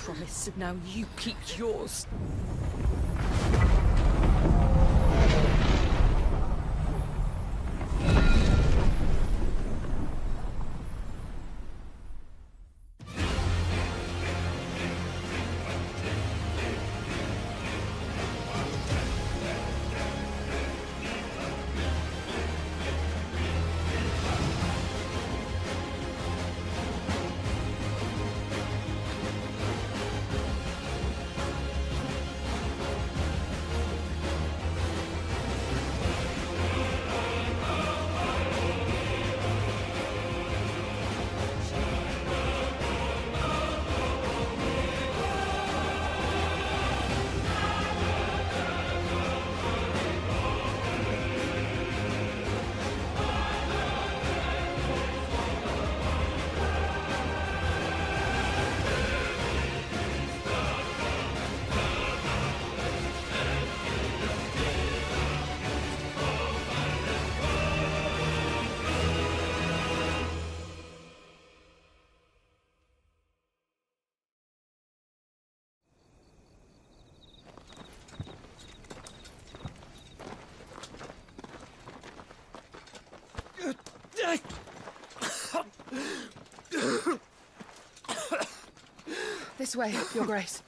promise, and now you keep yours. This way, Your Grace.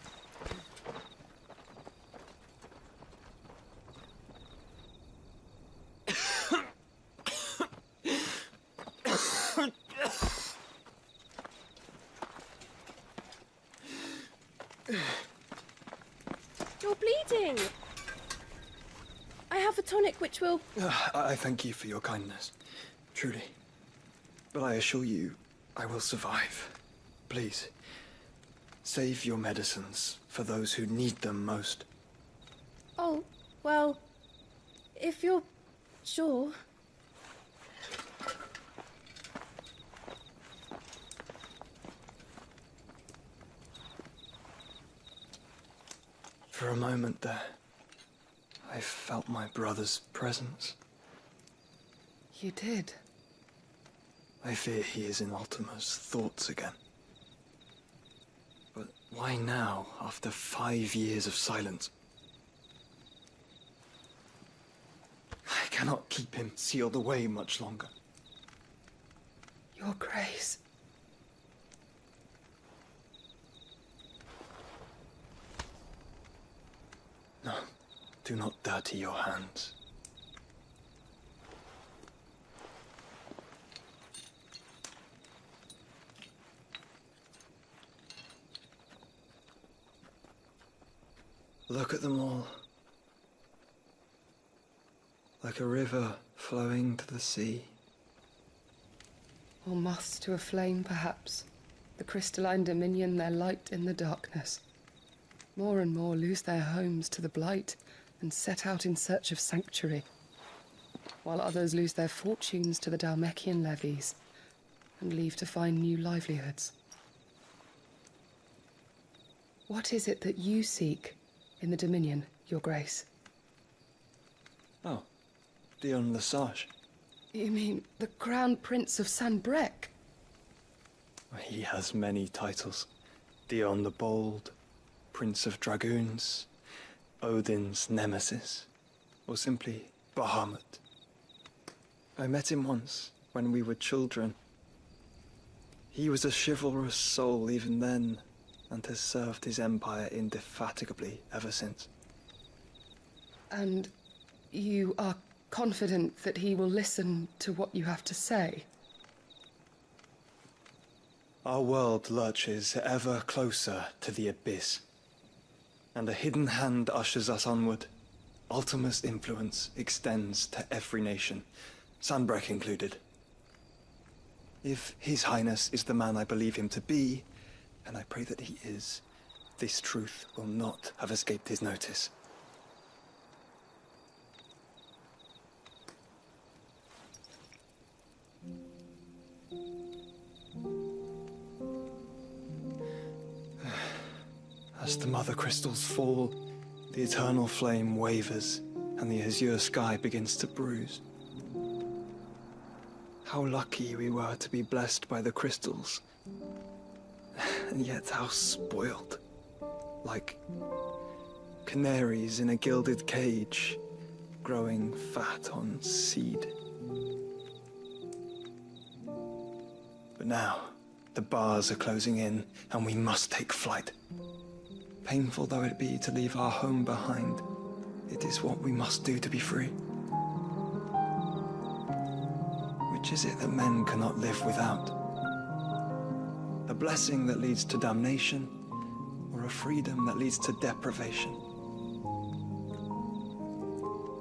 You're bleeding. I have a tonic which will... I thank you for your kindness, truly. But I assure you, I will survive. Please, save your medicines for those who need them most. Oh, well, if you're sure... For a moment there, I felt my brother's presence. You did? I fear he is in Ultima's thoughts again. But why now, after 5 years of silence? I cannot keep him sealed away much longer. Your Grace. No, do not dirty your hands. Look at them all. Like a river flowing to the sea. Or moths to a flame, perhaps. The crystalline dominion their light in the darkness. More and more lose their homes to the blight and set out in search of sanctuary, while others lose their fortunes to the Dalmekian levies and leave to find new livelihoods. What is it that you seek in the Dominion, Your Grace? Oh, Dion Lesage. You mean the Crown Prince of Sanbrec? He has many titles. Dion the Bold, Prince of Dragoons, Odin's Nemesis, or simply Bahamut. I met him once, when we were children. He was a chivalrous soul even then, and has served his empire indefatigably ever since. And you are confident that he will listen to what you have to say? Our world lurches ever closer to the abyss, and a hidden hand ushers us onward. Ultima's influence extends to every nation, Sanbrec included. If His Highness is the man I believe him to be, and I pray that he is, this truth will not have escaped his notice. As the mother crystals fall, the eternal flame wavers, and the azure sky begins to bruise. How lucky we were to be blessed by the crystals, and yet how spoiled. like canaries in a gilded cage, growing fat on seed. But now, the bars are closing in, and we must take flight. Painful though it be to leave our home behind, it is what we must do to be free. Which is it that men cannot live without? A blessing that leads to damnation, or a freedom that leads to deprivation?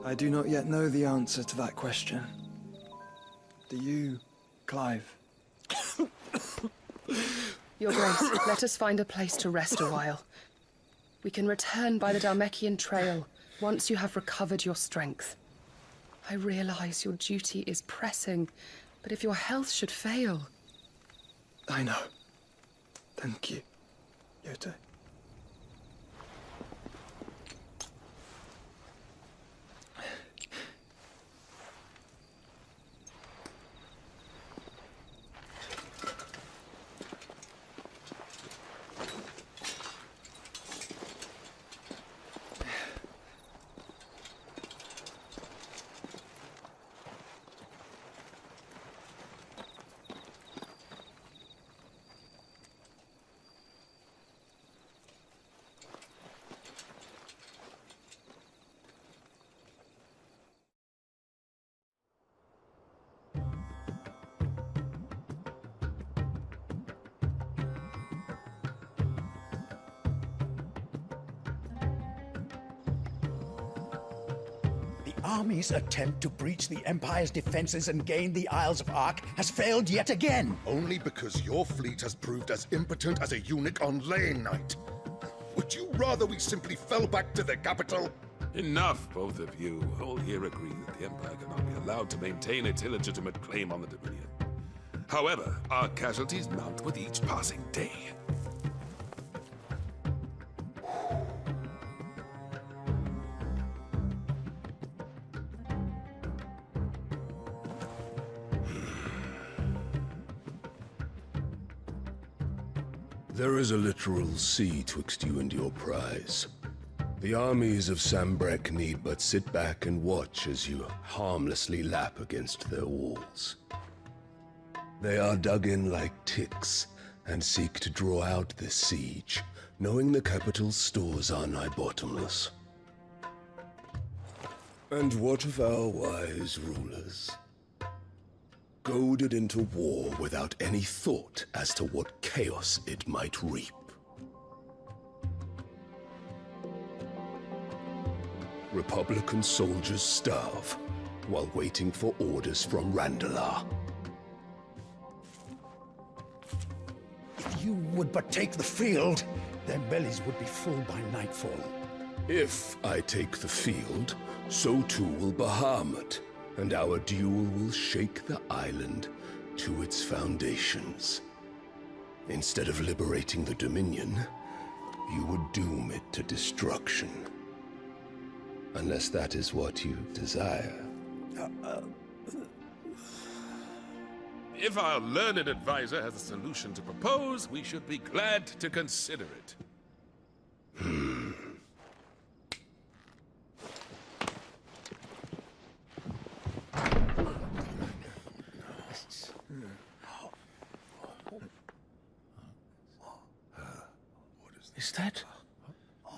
I do not yet know the answer to that question. Do you, Clive? Your Grace, let us find a place to rest a while. We can return by the Dalmekian trail once you have recovered your strength. I realize your duty is pressing, but if your health should fail... I know. Thank you, Yote. Army's attempt to breach the Empire's defenses and gain the Isles of Ark has failed yet again. Only because your fleet has proved as impotent as a eunuch on lane night. Would you rather we simply fell back to the capital? Enough, both of you. All here agree that the Empire cannot be allowed to maintain its illegitimate claim on the Dominion. However, our casualties mount with each passing day. There is a literal sea twixt you and your prize. The armies of Sambrek need but sit back and watch as you harmlessly lap against their walls. They are dug in like ticks and seek to draw out this siege, knowing the capital's stores are nigh bottomless. And what of our wise rulers? Goaded into war without any thought as to what chaos it might reap. Republican soldiers starve while waiting for orders from Randalar. If you would but take the field, their bellies would be full by nightfall. If I take the field, so too will Bahamut, and our duel will shake the island to its foundations. Instead of liberating the Dominion, you would doom it to destruction. Unless that is what you desire. If our learned advisor has a solution to propose, we should be glad to consider it. Is that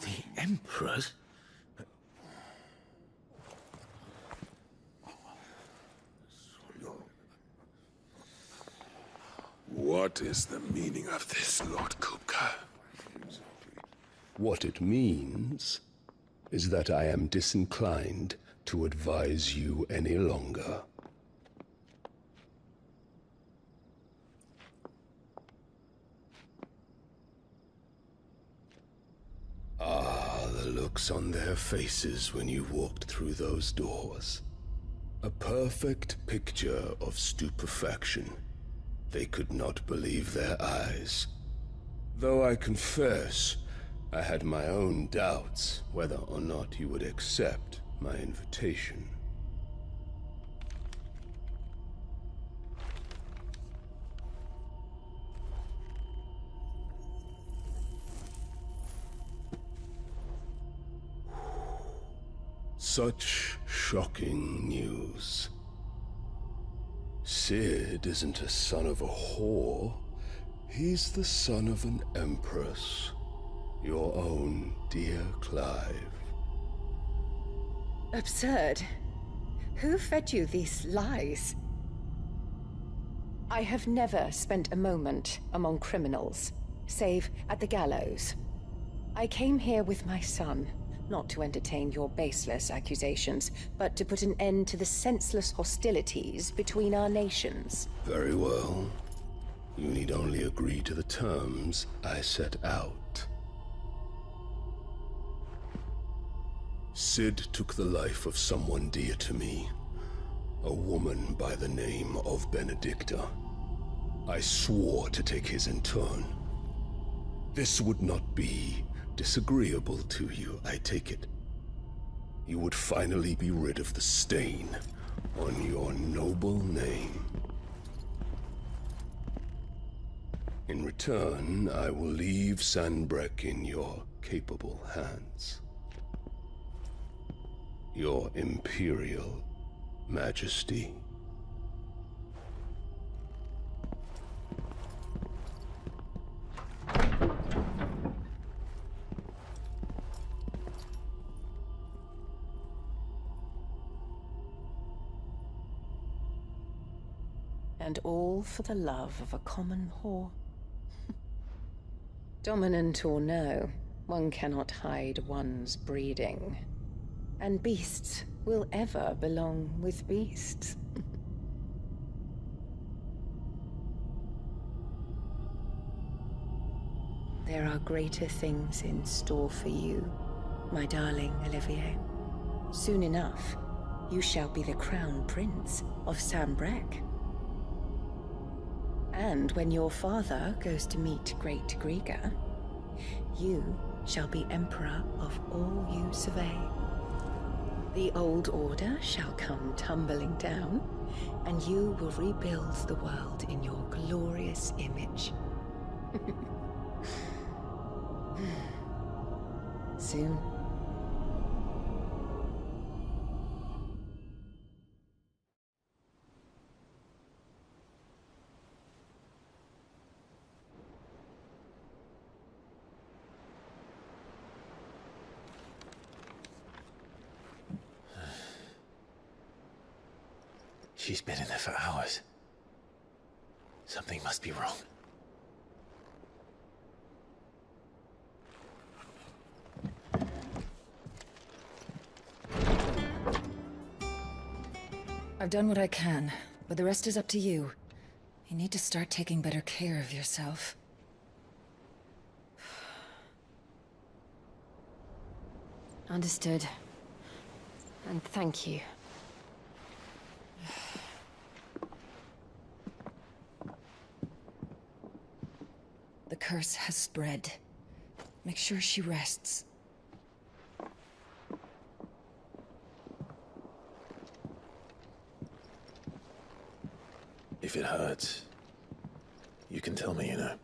the Emperor's? What is the meaning of this, Lord Kupka? What it means is that I am disinclined to advise you any longer. The looks on their faces when you walked through those doors. A perfect picture of stupefaction. They could not believe their eyes. Though I confess, I had my own doubts whether or not you would accept my invitation. Such shocking news. Sid isn't a son of a whore. He's the son of an empress. Your own dear Clive. Absurd. Who fed you these lies? I have never spent a moment among criminals, save at the gallows. I came here with my son, not to entertain your baseless accusations, but to put an end to the senseless hostilities between our nations. Very well. You need only agree to the terms I set out. Sid took the life of someone dear to me, a woman by the name of Benedicta. I swore to take his in turn. This would not be disagreeable to you, I take it. You would finally be rid of the stain on your noble name. In return, I will leave Sanbreque in your capable hands. Your Imperial Majesty. And all for the love of a common whore. Dominant or no, one cannot hide one's breeding. And beasts will ever belong with beasts. There are greater things in store for you, my darling Olivier. Soon enough, you shall be the crown prince of Sanbreque. And when your father goes to meet Great Griga, you shall be emperor of all you survey. The old order shall come tumbling down, and you will rebuild the world in your glorious image. Soon. She's been in there for hours. Something must be wrong. I've done what I can, but the rest is up to you. You need to start taking better care of yourself. Understood. And thank you. The curse has spread. Make sure she rests. If it hurts, you can tell me, you know.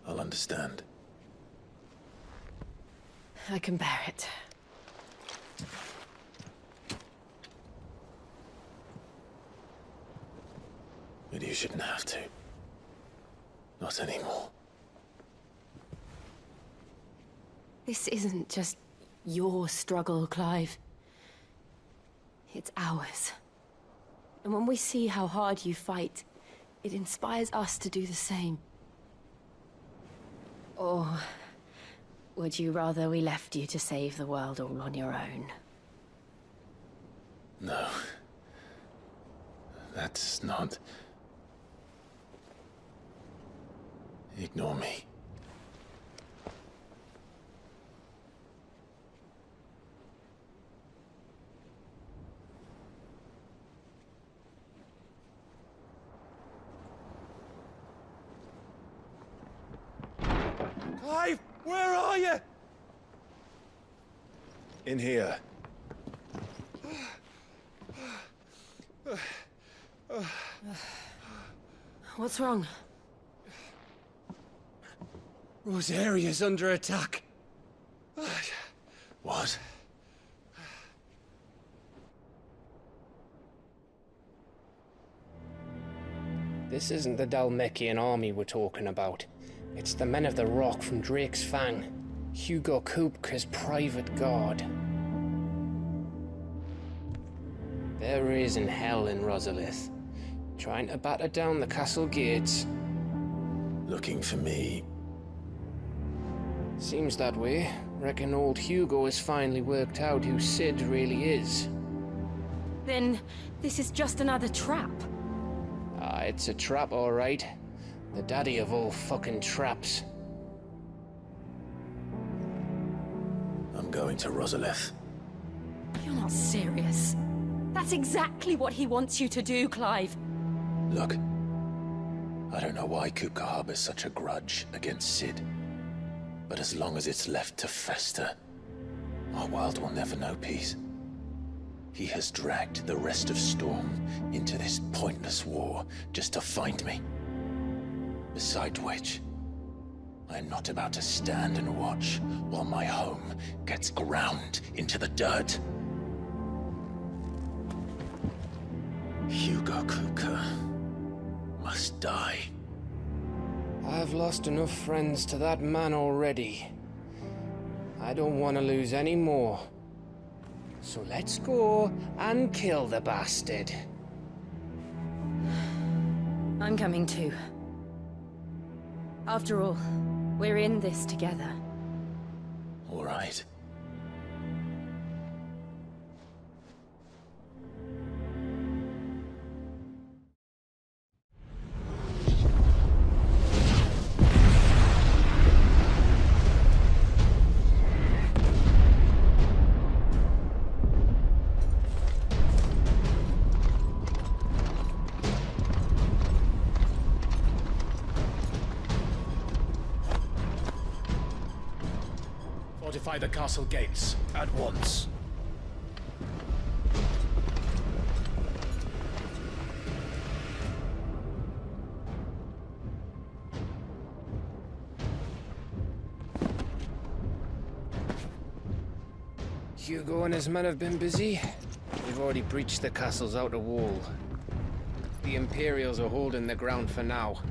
I'll understand. I can bear it. But you shouldn't have to. Not anymore. This isn't just your struggle, Clive. It's ours. And when we see how hard you fight, it inspires us to do the same. Or would you rather we left you to save the world all on your own? No. That's not... Ignore me. Clive, where are you? In here. What's wrong? Rosaria's under attack. What? This isn't the Dalmekian army we're talking about. It's the men of the Rock from Drake's Fang. Hugo Kupka's private guard. There is in hell in Rosalith, trying to batter down the castle gates. Looking for me? Seems that way. Reckon old Hugo has finally worked out who Sid really is. Then this is just another trap. Ah, it's a trap, all right. The daddy of all fucking traps. I'm going to Rosalith. You're not serious. That's exactly what he wants you to do, Clive. Look, I don't know why Kupka harbors such a grudge against Sid. But as long as it's left to fester, our world will never know peace. He has dragged the rest of Storm into this pointless war just to find me. Besides which, I am not about to stand and watch while my home gets ground into the dirt. Hugo Kupka must die. I've lost enough friends to that man already. I don't want to lose any more. So let's go and kill the bastard. I'm coming too. After all, we're in this together. All right. Fortify the castle gates at once. Hugo and his men have been busy. They've already breached the castle's outer wall. The Imperials are holding the ground for now,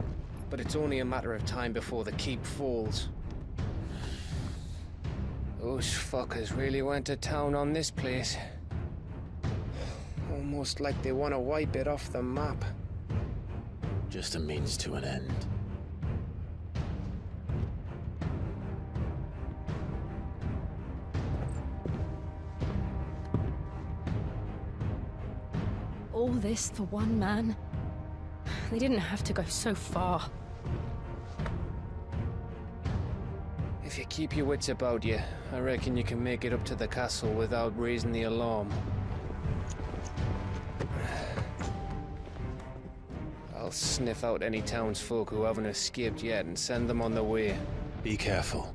but it's only a matter of time before the keep falls. Those fuckers really went to town on this place. Almost like they want to wipe it off the map. Just a means to an end. All this for one man? They didn't have to go so far. If you keep your wits about you, I reckon you can make it up to the castle without raising the alarm. I'll sniff out any townsfolk who haven't escaped yet and send them on their way. Be careful.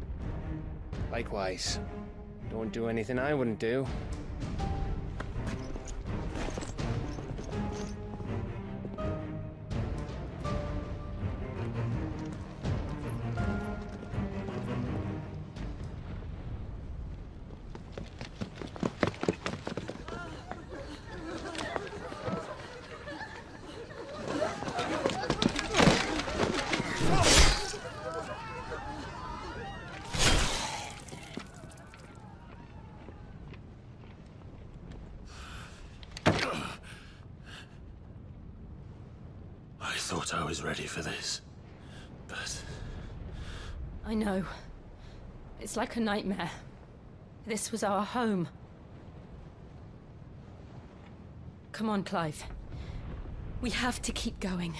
Likewise. Don't do anything I wouldn't do. I thought I was ready for this, but... I know. It's like a nightmare. This was our home. Come on, Clive. We have to keep going.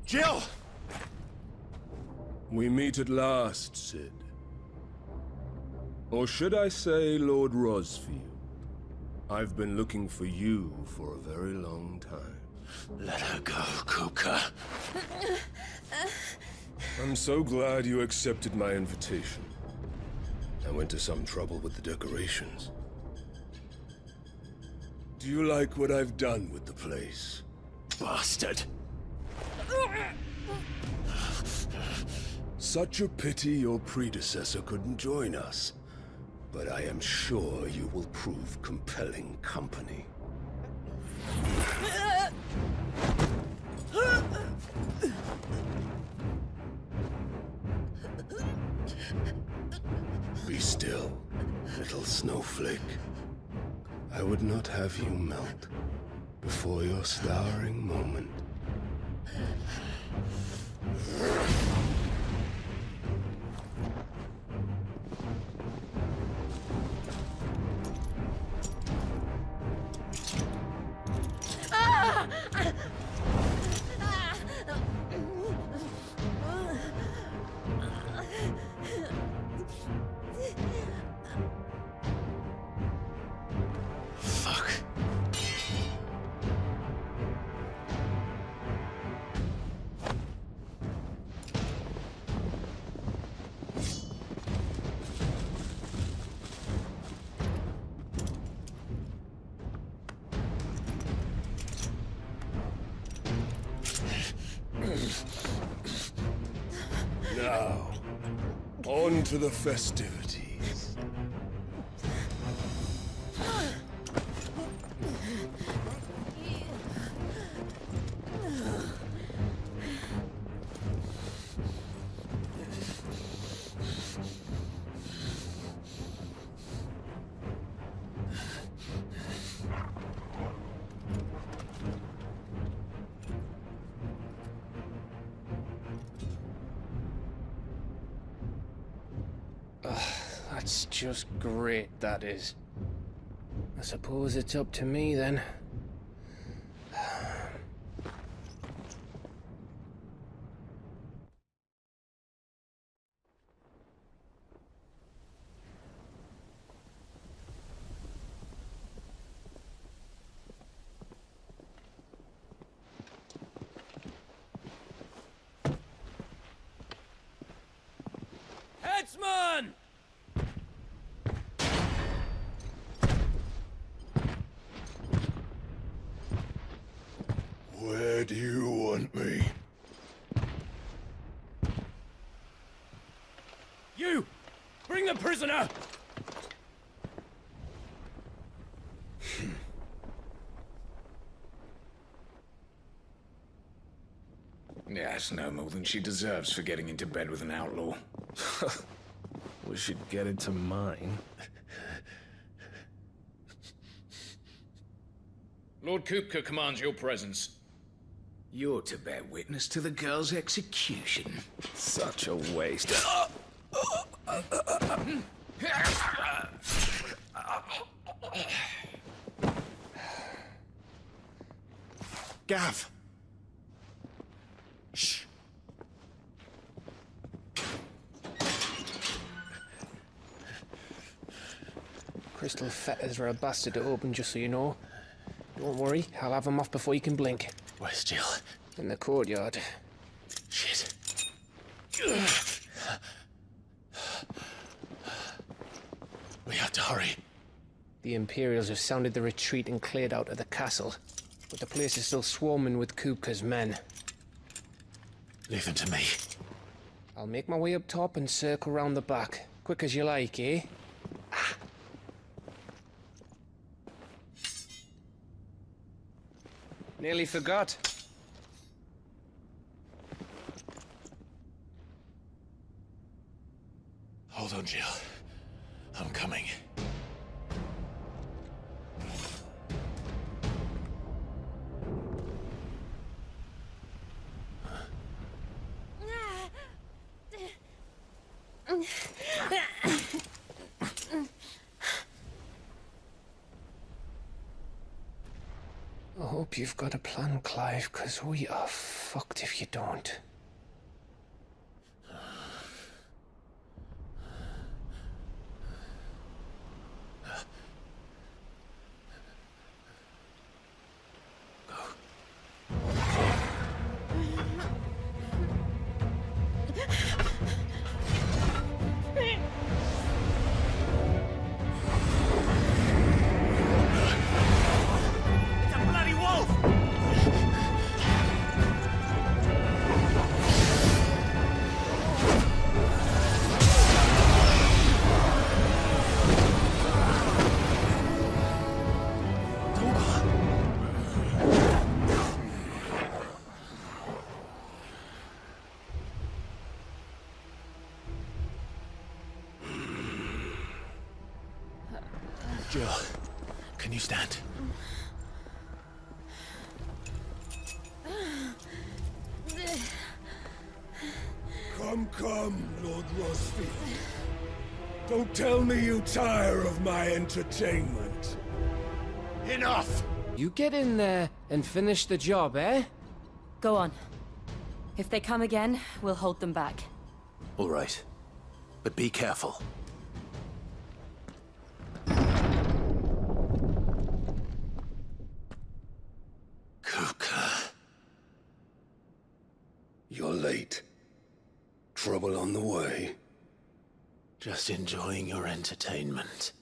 Jill! We meet at last, Sid. Or should I say, Lord Rosfield? I've been looking for you for a very long time. Let her go, Kupka. I'm so glad you accepted my invitation. I went to some trouble with the decorations. Do Do you like what I've done with the place? Bastard! Such a pity your predecessor couldn't join us. But I am sure you will prove compelling company. Be still, little snowflake. I would not have you melt before your stowering moment. Fuck. Now, on to the festivities. That's just great, that is. I suppose it's up to me then. Headsman! Where do you want me? You! Bring the prisoner! Yes, no more than she deserves for getting into bed with an outlaw. We should get into mine. Lord Kupka commands your presence. You're to bear witness to the girl's execution. Such a waste. Gav! Shh. Crystal fetters are a bastard to open, just so you know. Don't worry, I'll have them off before you can blink. Where's Jill? In the courtyard. Shit. We have to hurry. The Imperials have sounded the retreat and cleared out of the castle. But the place is still swarming with Kupka's men. Leave them to me. I'll make my way up top and circle round the back. Quick as you like, eh? Nearly forgot. Hold on, Jill. I'm coming. I hope you've got a plan, Clive, because we are fucked if you don't. Jill, can you stand? Come, Lord Rosfield. Don't tell me you tire of my entertainment. Enough! You get in there and finish the job, eh? Go on. If they come again, we'll hold them back. All right. But be careful. Kuka. You're late. Trouble on the way. Just enjoying your entertainment.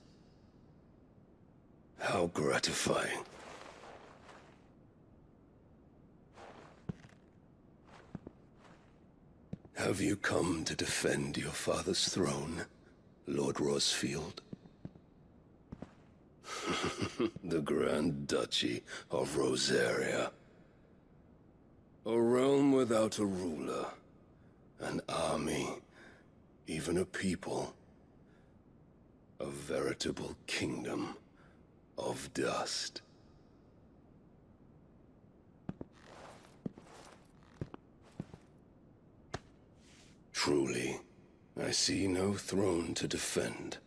How gratifying. Have you come to defend your father's throne, Lord Rosfield? The Grand Duchy of Rosaria. A realm without a ruler, an army, even a people. A veritable kingdom of dust. Truly, I see no throne to defend.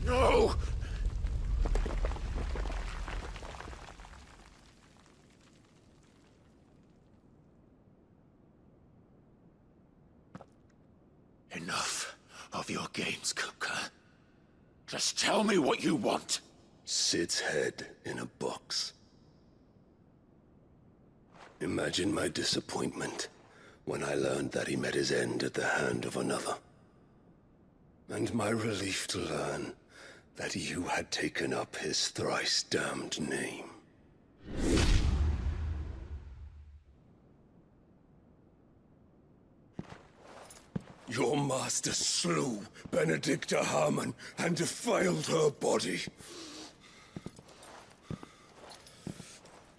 No! Enough of your games, Kuka. Just tell me what you want. Sid's head in a box. Imagine my disappointment when I learned that he met his end at the hand of another. And my relief to learn that you had taken up his thrice-damned name. Your master slew Benedicta Harmon and defiled her body.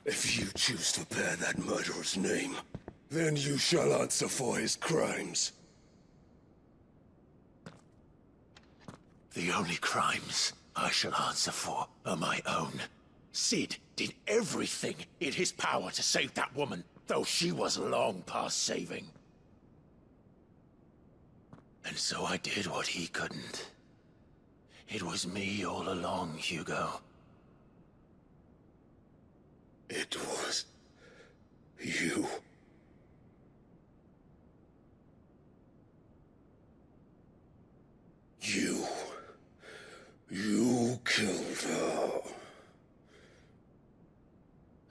If you choose to bear that murderer's name, then you shall answer for his crimes. The only crimes I shall answer for are my own. Sid did everything in his power to save that woman, though she was long past saving. And so I did what he couldn't. It was me all along, Hugo. It was you. You killed her.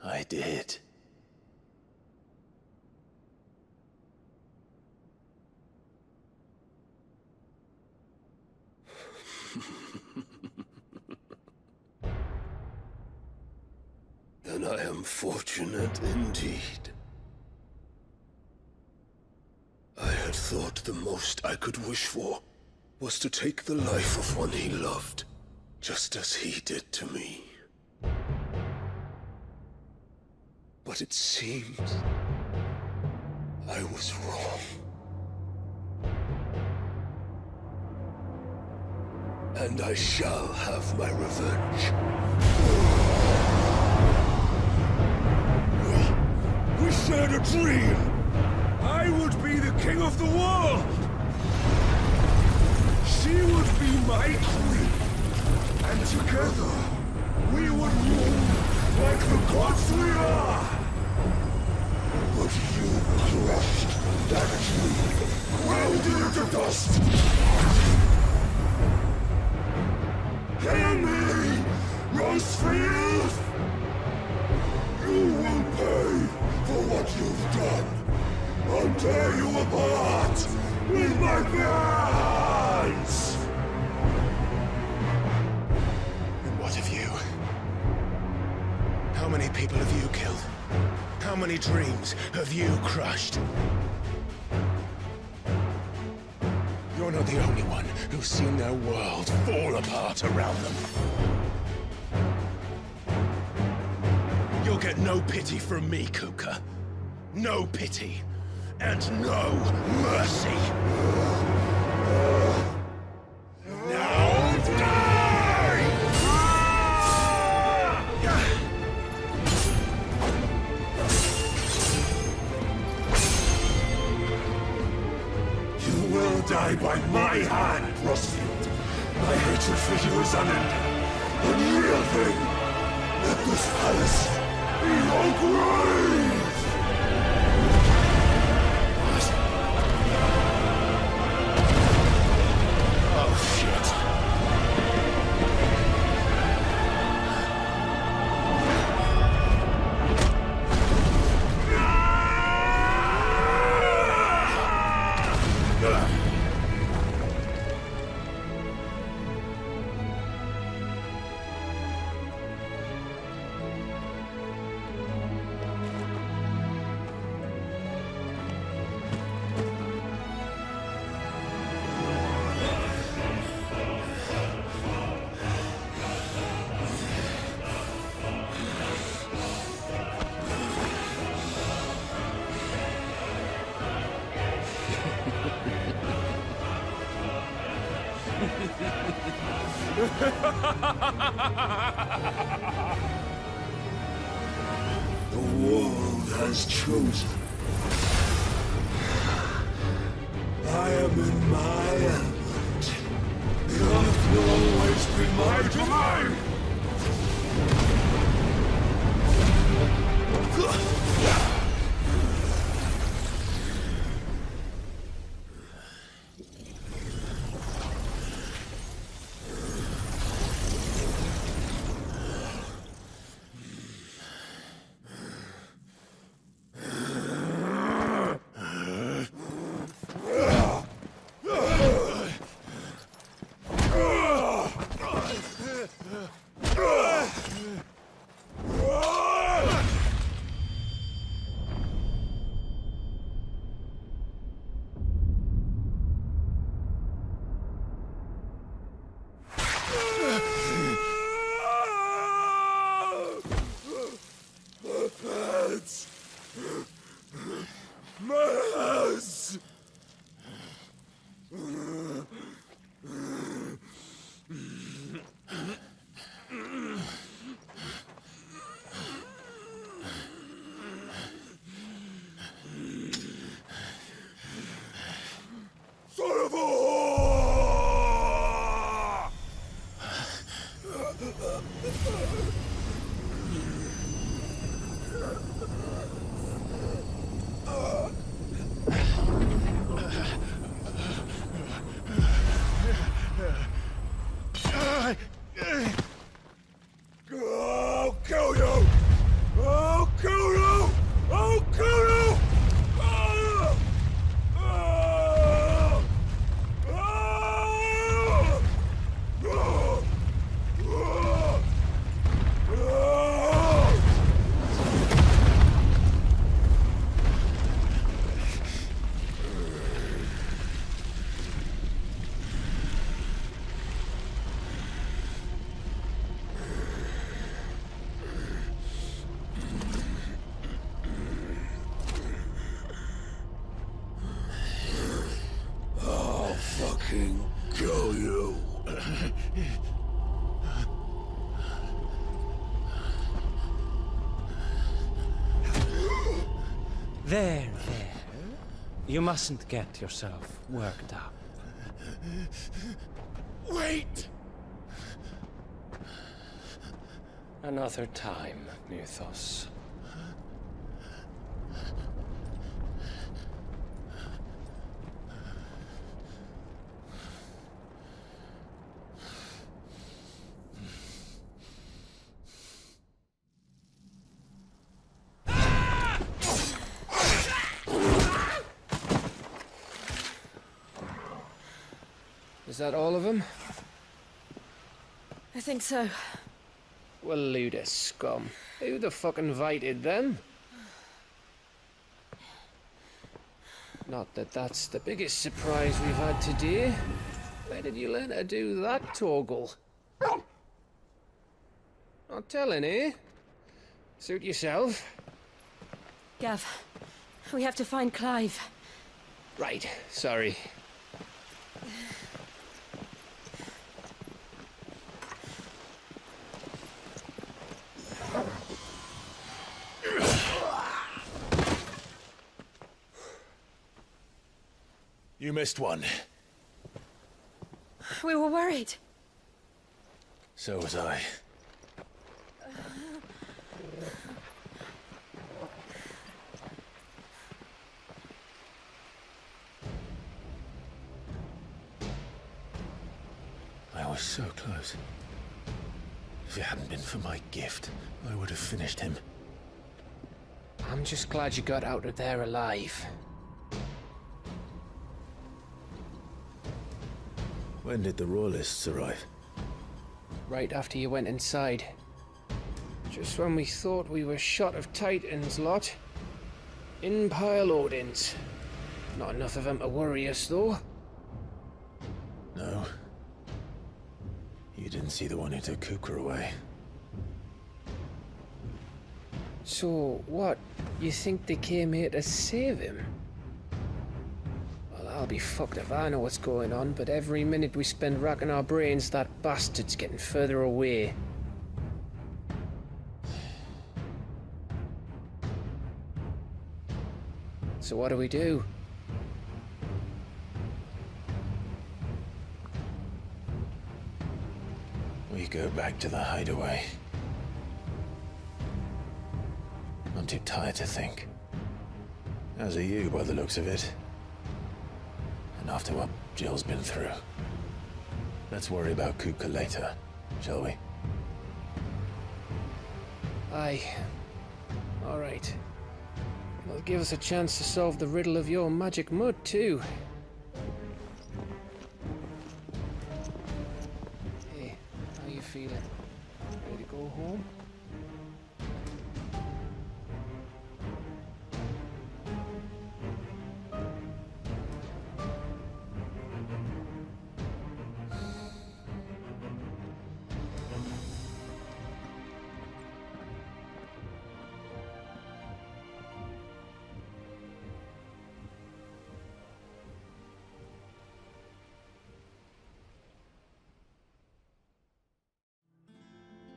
I did. Then I am fortunate indeed. I had thought the most I could wish for was to take the life of one he loved, just as he did to me. But it seems I was wrong. And I shall have my revenge. We shared a dream! I would be the king of the world! She would be my queen! And together, we would rule like the gods we are! But you crushed that dream, ground it to dust! Hear me, Rosefield! You will pay for what you've done. I'll tear you apart with my bare hands! And what of you? How many people have you killed? How many dreams have you crushed? You're not the only one who's seen their world fall apart around them. You'll get no pity from me, Kuka. No pity. And no mercy. You will die by my hand, Frostfield. My hatred for you is unending. Unreal thing. Let this palace be your grave! Oh, shit. The world has chosen. I am in my element. The earth will always be my domain! Mess! Son of a whore! I'll kill you! I'll kill you! I'll kill you! Ah! Ah! Ah! Ah! Ah! I'll fucking kill you. There. You mustn't get yourself worked up. Wait! Another time, Mythos. Is that all of them? I think so. Well, Luda scum. Who the fuck invited them? Not that that's the biggest surprise we've had today. Where did you learn to do that, Torgal? Not telling, eh? Suit yourself. Gav, we have to find Clive. Right, sorry. You missed one. We were worried. So was I. I was so close. If it hadn't been for my gift, I would have finished him. I'm just glad you got out of there alive. When did the Royalists arrive? Right after you went inside. Just when we thought we were shot of Titans, lot. In pile Odins. Not enough of them to worry us, though. No. You didn't see the one who took Kupka away. So, what? You think they came here to save him? Well, I'll be fucked if I know what's going on, but every minute we spend racking our brains, that bastard's getting further away. So what do we do? We go back to the hideaway. I'm too tired to think. As are you, by the looks of it. And after what Jill's been through. Let's worry about Kupka later, shall we? Aye. All right. It'll give us a chance to solve the riddle of your magic mud, too. Hey, how you feeling? Ready to go home?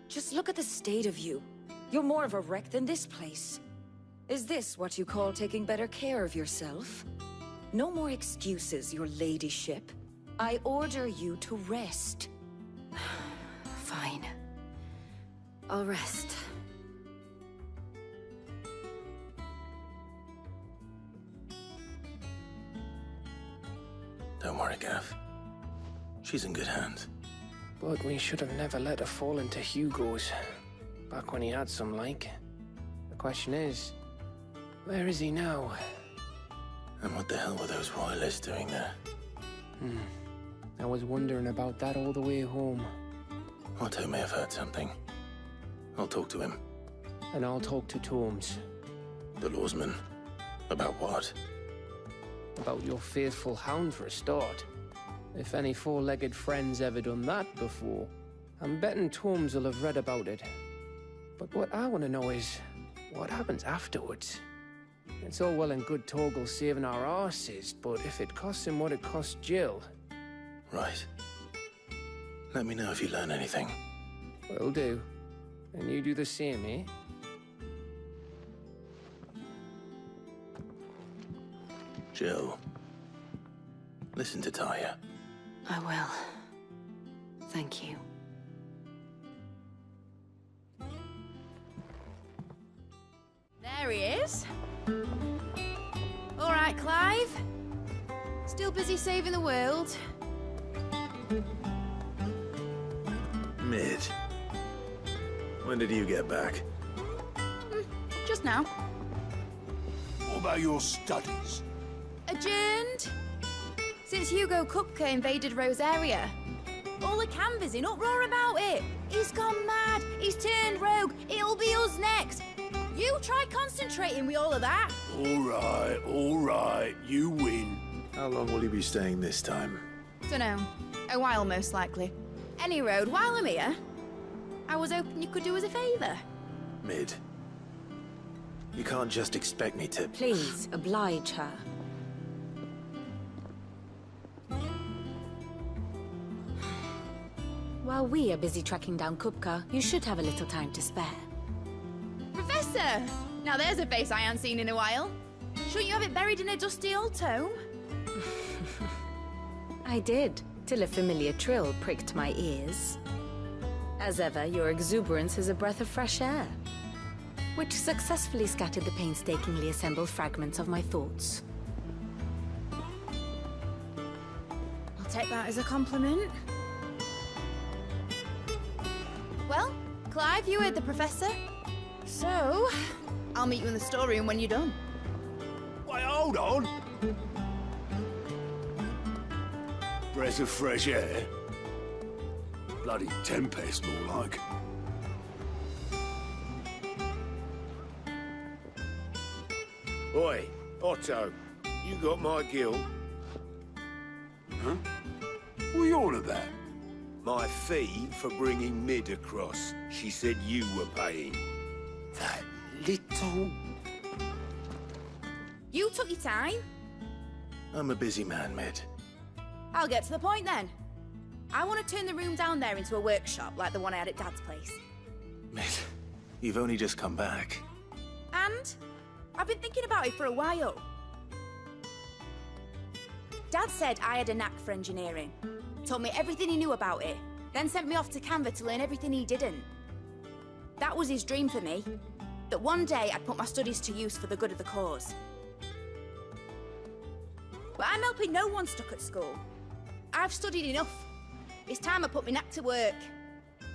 Just look at the state of you. You're more of a wreck than this place. Is this what you call taking better care of yourself? No more excuses, your ladyship. I order you to rest. Fine. I'll rest. Don't worry, Gav. She's in good hands. But we should have never let her fall into Hugo's. Back when he had some, like. The question is, where is he now? And what the hell were those royalists doing there? I was wondering about that all the way home. Otto may have heard something. I'll talk to him. And I'll talk to Tomes. The lawsman. About what? About your faithful hound for a start. If any four-legged friend's ever done that before, I'm betting Tomes will have read about it. But what I want to know is, what happens afterwards? It's all well and good Torgal saving our arses, but if it costs him what it cost Jill... Right. Let me know if you learn anything. Will do. And you do the same, eh? Jill. Listen to Taya. I will. Thank you. There he is. All right, Clive. Still busy saving the world. Mid. When did you get back? Just now. What about your studies? Adjourned. Since Hugo Kupka invaded Rosaria. All the canvassing in uproar about it. He's gone mad. He's turned rogue. It'll be us next. You try concentrating with all of that. All right. You win. How long will you be staying this time? Dunno. A while, most likely. Any road, while I'm here, I was hoping you could do us a favour. Mid. You can't just expect me to... Please, oblige her. While we are busy tracking down Kupka, you should have a little time to spare. Professor! Now there's a face I haven't seen in a while. Shouldn't you have it buried in a dusty old tome? I did, till a familiar trill pricked my ears. As ever, your exuberance is a breath of fresh air, which successfully scattered the painstakingly assembled fragments of my thoughts. I'll take that as a compliment. Well, Clive, you heard the Professor. So, I'll meet you in the storeroom when you're done. Wait, hold on! Breath of fresh air? Bloody tempest, more like. Oi, Otto, you got my gill? Huh? What are you on about? My fee for bringing Mid across. She said you were paying. That little... You took your time. I'm a busy man, Mid. I'll get to the point then. I want to turn the room down there into a workshop like the one I had at Dad's place. Mid, you've only just come back. And I've been thinking about it for a while. Dad said I had a knack for engineering. Told me everything he knew about it, then sent me off to Canva to learn everything he didn't. That was his dream for me, that one day I'd put my studies to use for the good of the cause. But I'm helping no one stuck at school. I've studied enough. It's time I put my knack to work.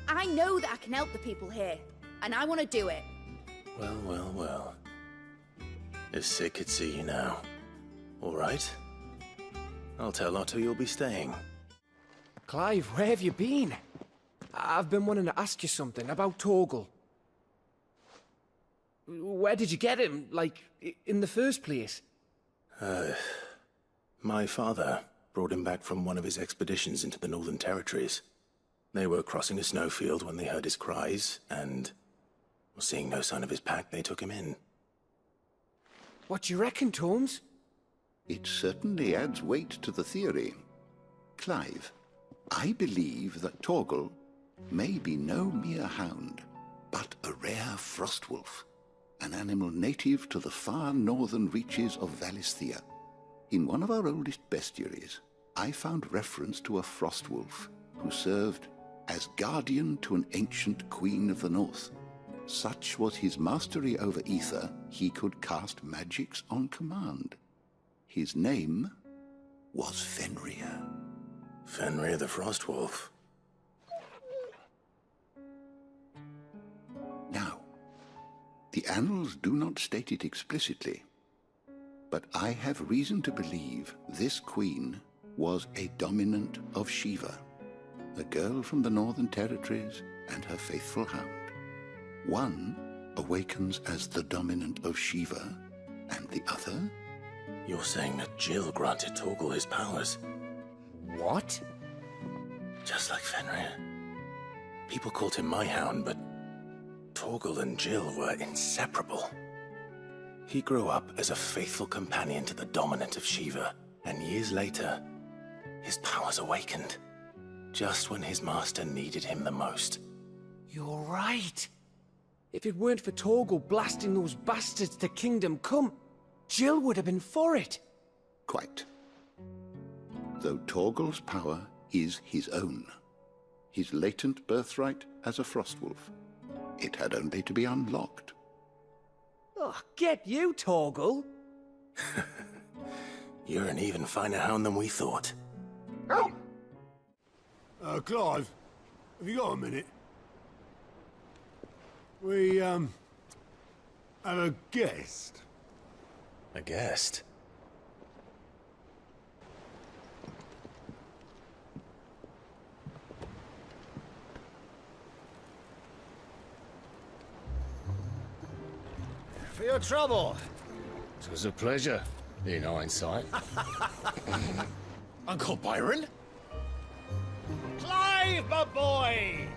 I know that I can help the people here, and I want to do it. Well, well, well. If Sid could see you now. All right. I'll tell Otto you'll be staying. Clive, where have you been? I've been wanting to ask you something about Torgal. Where did you get him, like, in the first place? My father brought him back from one of his expeditions into the Northern Territories. They were crossing a snowfield when they heard his cries, and seeing no sign of his pack, they took him in. What do you reckon, Torms? It certainly adds weight to the theory. Clive, I believe that Torgal may be no mere hound, but a rare frostwolf, an animal native to the far northern reaches of Valisthea. In one of our oldest bestiaries, I found reference to a frostwolf who served as guardian to an ancient queen of the north. Such was his mastery over ether, he could cast magics on command. His name was Fenrir. Fenrir the Frostwolf. Now, the annals do not state it explicitly, but I have reason to believe this queen was a dominant of Shiva, a girl from the Northern Territories and her faithful hound. One awakens as the dominant of Shiva, and the other... You're saying that Jill granted Torgal his powers? What? Just like Fenrir. People called him my hound, but Torgal and Jill were inseparable. He grew up as a faithful companion to the dominant of Shiva, and years later, his powers awakened, just when his master needed him the most. You're right. If it weren't for Torgal blasting those bastards to Kingdom Come, Jill would have been for it. Quite. Though Torgal's power is his own, his latent birthright as a Frostwolf. It had only to be unlocked. Oh, get you, Torgal! You're an even finer hound than we thought. Clive, have you got a minute? We, have a guest. A guest? For your trouble. It was a pleasure, in hindsight. Uncle Byron? Clive, my boy!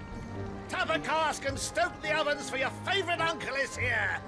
Tap a cask and stoke the ovens, for your favorite uncle is here!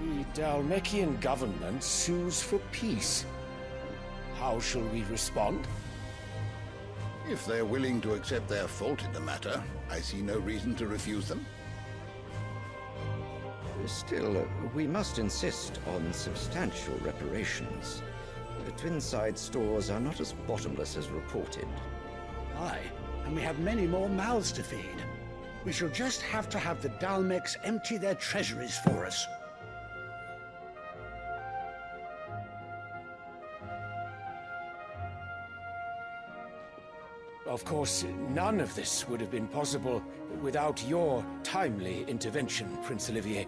The Dalmekian government sues for peace. How shall we respond? If they're willing to accept their fault in the matter, I see no reason to refuse them. Still, we must insist on substantial reparations. The Twinside stores are not as bottomless as reported. Aye, and we have many more mouths to feed. We shall just have to have the Dalmeks empty their treasuries for us. Of course, none of this would have been possible without your timely intervention, Prince Olivier.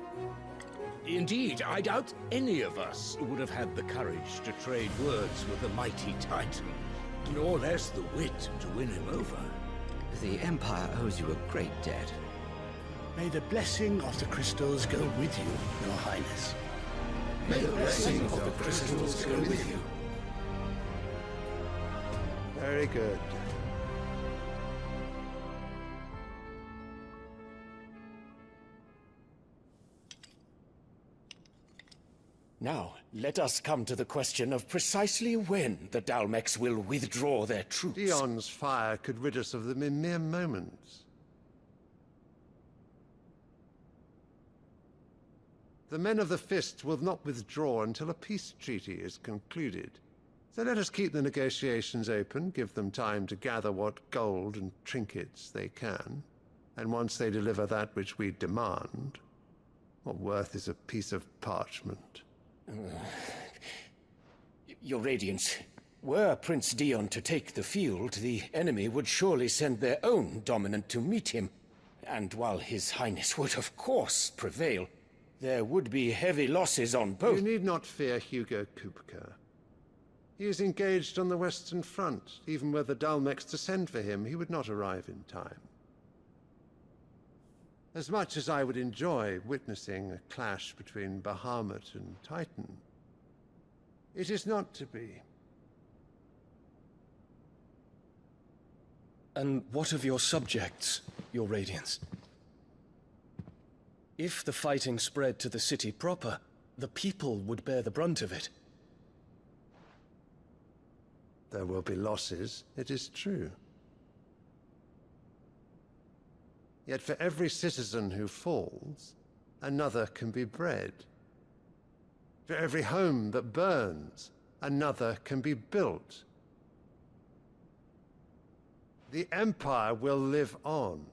Indeed, I doubt any of us would have had the courage to trade words with the mighty Titan, nor less the wit to win him over. The Empire owes you a great debt. May the blessing of the crystals go with you, Your Highness. May the blessing of the crystals go with you. Very good. Now, let us come to the question of precisely when the Dalmeks will withdraw their troops. Dion's fire could rid us of them in mere moments. The men of the Fist will not withdraw until a peace treaty is concluded. So let us keep the negotiations open, give them time to gather what gold and trinkets they can, and once they deliver that which we demand, what worth is a piece of parchment? Your Radiance, were Prince Dion to take the field, the enemy would surely send their own dominant to meet him. And while His Highness would of course prevail, there would be heavy losses on both. You need not fear Hugo Kupka. He is engaged on the Western Front. Even were the Dalmeks to send for him, he would not arrive in time. As much as I would enjoy witnessing a clash between Bahamut and Titan, it is not to be. And what of your subjects, Your Radiance? If the fighting spread to the city proper, the people would bear the brunt of it. There will be losses, it is true. Yet for every citizen who falls, another can be bred. For every home that burns, another can be built. The Empire will live on.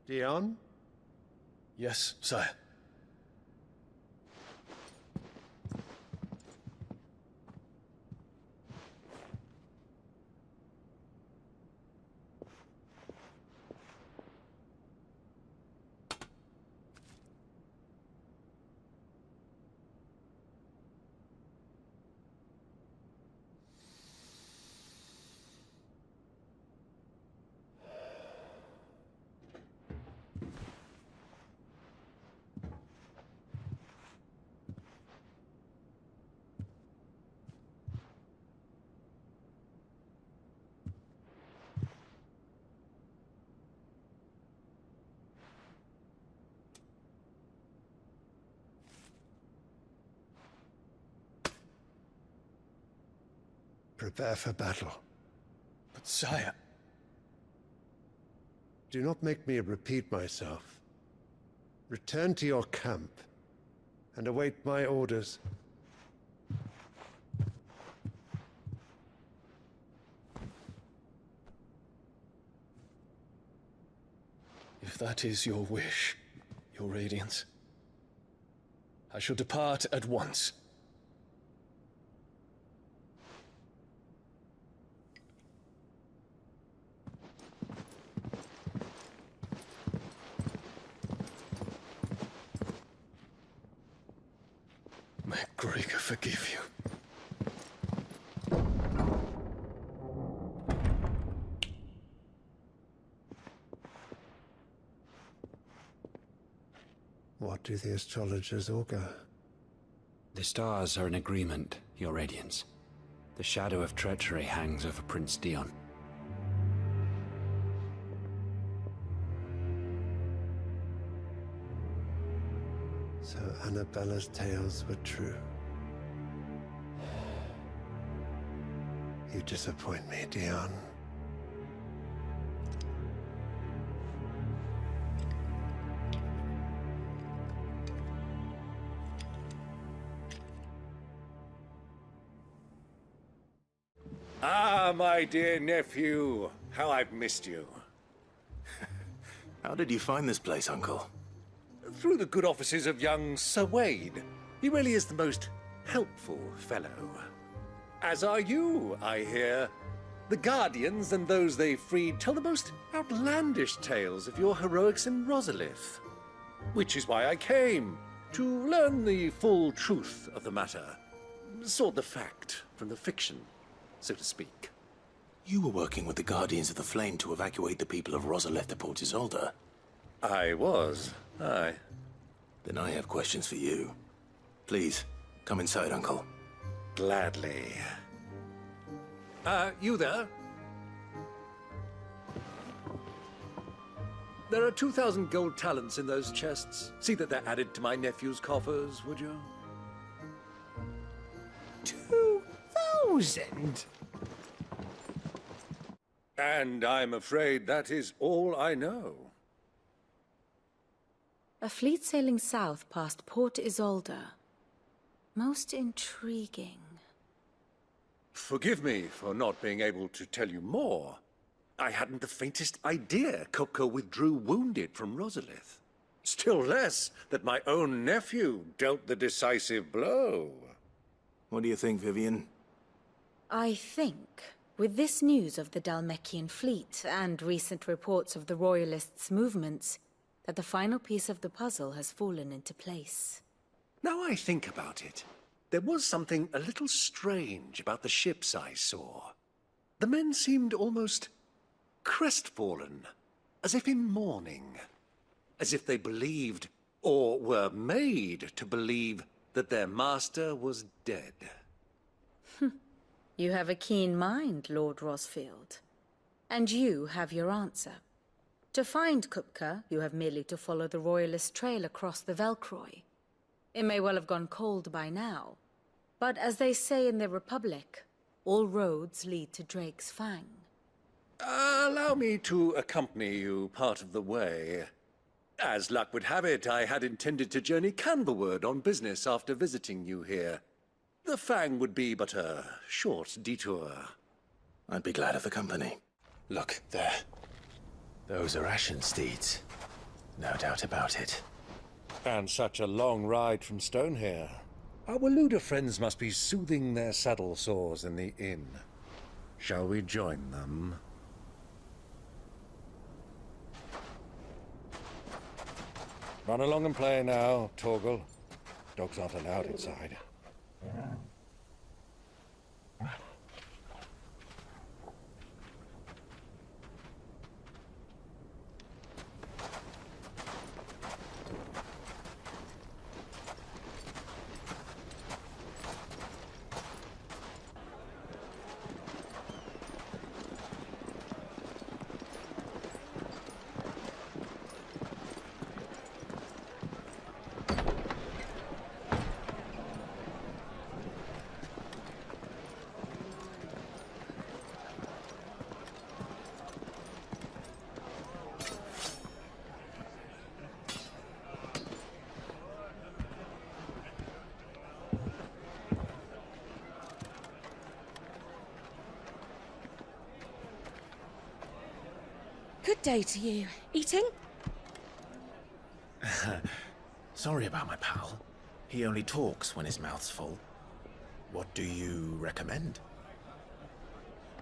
Dion? Yes, sire. Prepare for battle. But sire... Do not make me repeat myself. Return to your camp and await my orders. If that is your wish, Your Radiance, I shall depart at once. May Gregor forgive you. What do the astrologers augur? The stars are in agreement, Your Radiance. The shadow of treachery hangs over Prince Dion. So Annabella's tales were true. You disappoint me, Dion. Ah, my dear nephew. How I've missed you. How did you find this place, Uncle? Through the good offices of young Sir Wade. He really is the most helpful fellow. As are you, I hear. The Guardians and those they freed tell the most outlandish tales of your heroics in Rosalith. Which is why I came, to learn the full truth of the matter. Sort the fact from the fiction, so to speak. You were working with the Guardians of the Flame to evacuate the people of Rosalith to Port Isolde. I was, aye. Then I have questions for you. Please, come inside, Uncle. Gladly. You there? There are 2,000 gold talents in those chests. See that they're added to my nephew's coffers, would you? 2,000? And I'm afraid that is all I know. A fleet sailing south past Port Isolde. Most intriguing. Forgive me for not being able to tell you more. I hadn't the faintest idea Kupka withdrew wounded from Rosalith. Still less that my own nephew dealt the decisive blow. What do you think, Vivian? I think, with this news of the Dhalmekian fleet and recent reports of the Royalists' movements, that the final piece of the puzzle has fallen into place. Now I think about it, there was something a little strange about the ships I saw. The men seemed almost crestfallen, as if in mourning, as if they believed, or were made to believe, that their master was dead. You have a keen mind, Lord Rosfield. And you have your answer. To find Kupka, you have merely to follow the Royalist trail across the Velcroy. It may well have gone cold by now, but as they say in the Republic, all roads lead to Drake's Fang. Allow me to accompany you part of the way. As luck would have it, I had intended to journey Canberward on business after visiting you here. The Fang would be but a short detour. I'd be glad of the company. Look, there. Those are Ashen steeds. No doubt about it. And such a long ride from Stonehair. Our Luda friends must be soothing their saddle sores in the inn. Shall we join them? Run along and play now, Torgal. Dogs aren't allowed inside. Good day to you. Eating? Sorry about my pal. He only talks when his mouth's full. What do you recommend?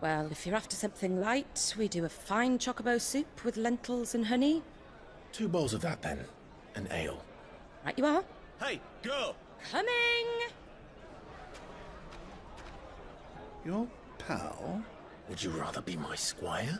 Well, if you're after something light, we do a fine chocobo soup with lentils and honey. 2 bowls of that, then. An ale. Right you are. Hey, girl! Coming! Your pal? Would you rather be my squire?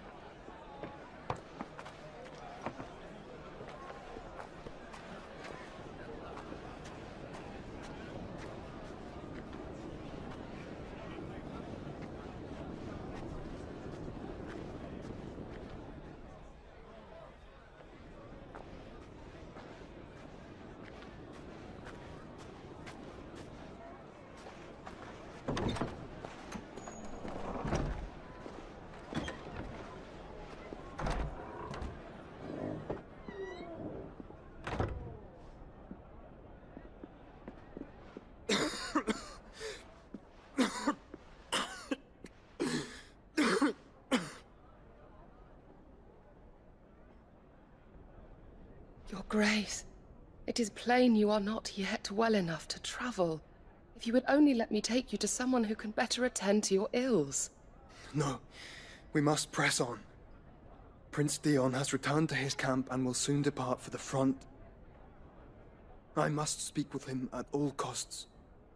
Your Grace, it is plain you are not yet well enough to travel. If you would only let me take you to someone who can better attend to your ills. No, we must press on. Prince Dion has returned to his camp and will soon depart for the front. I must speak with him at all costs.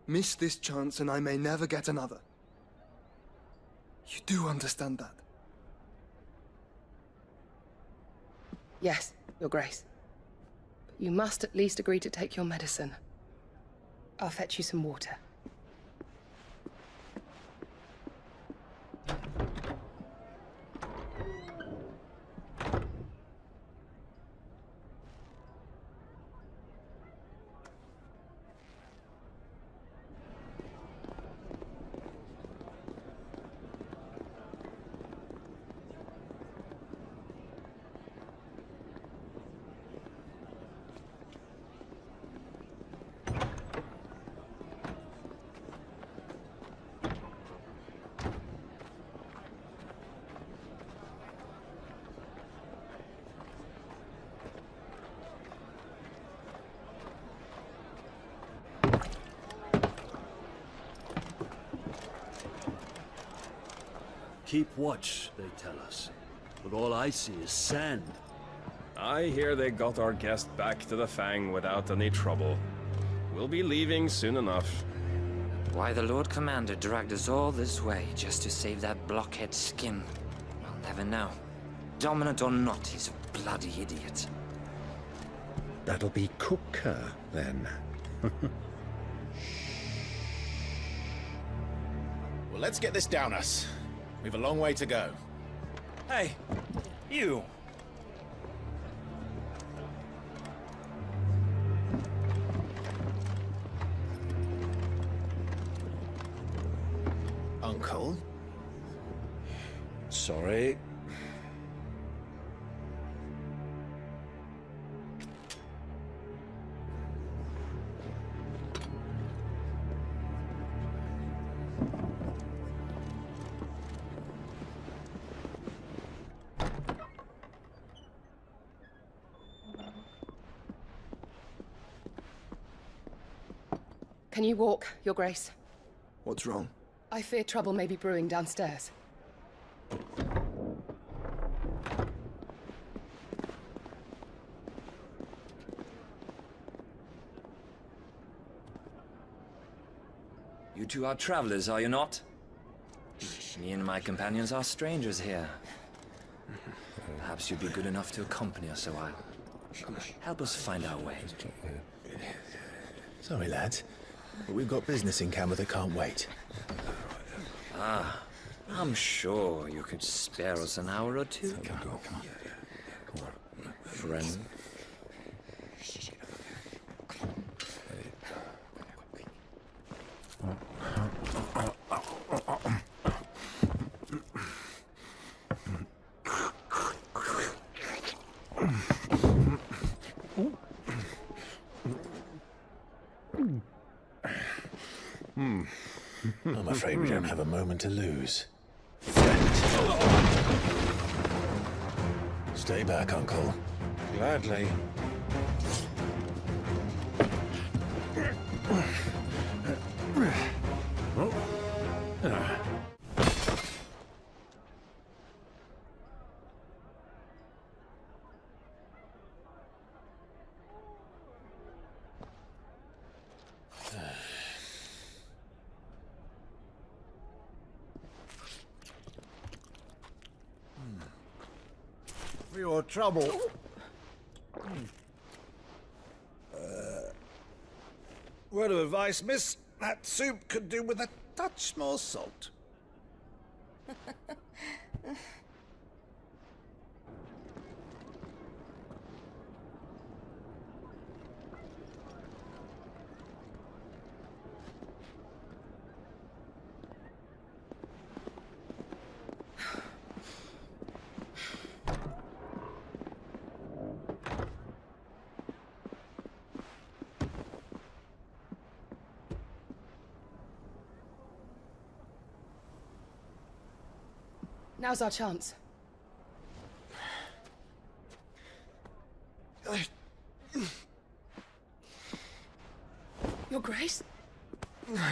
Miss this chance and I may never get another. You do understand that? Yes, Your Grace. But you must at least agree to take your medicine. I'll fetch you some water. Keep watch, they tell us. But all I see is sand. I hear they got our guest back to the Fang without any trouble. We'll be leaving soon enough. Why the Lord Commander dragged us all this way just to save that blockhead's skin, I'll never know. Dominant or not, he's a bloody idiot. That'll be Cooker, then. Well, let's get this down us. We've a long way to go. Hey, you! Uncle? Sorry. Can you walk, Your Grace? What's wrong? I fear trouble may be brewing downstairs. You two are travelers, are you not? Me and my companions are strangers here. Perhaps you'd be good enough to accompany us a while. Help us find our way. Sorry, lads. But we've got business in camera that can't wait. Ah, I'm sure you could spare us an hour or two. Come on. Friend. I'm afraid we don't have a moment to lose. Stay back, Uncle. Gladly. For your trouble. Word of advice, miss. That soup could do with a touch more salt. Now's our chance.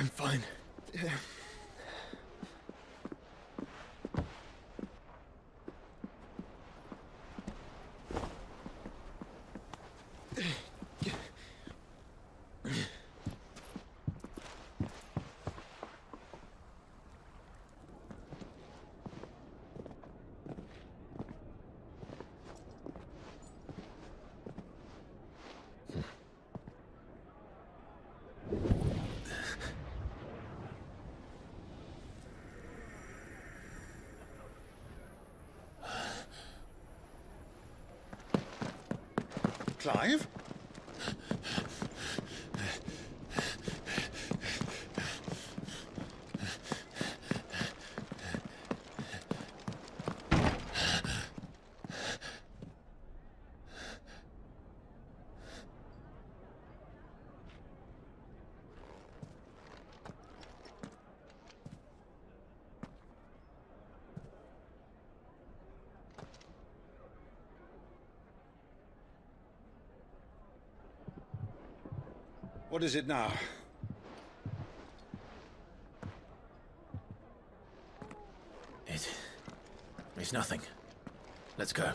I'm fine. Clive? What is it now? It's nothing. Let's go.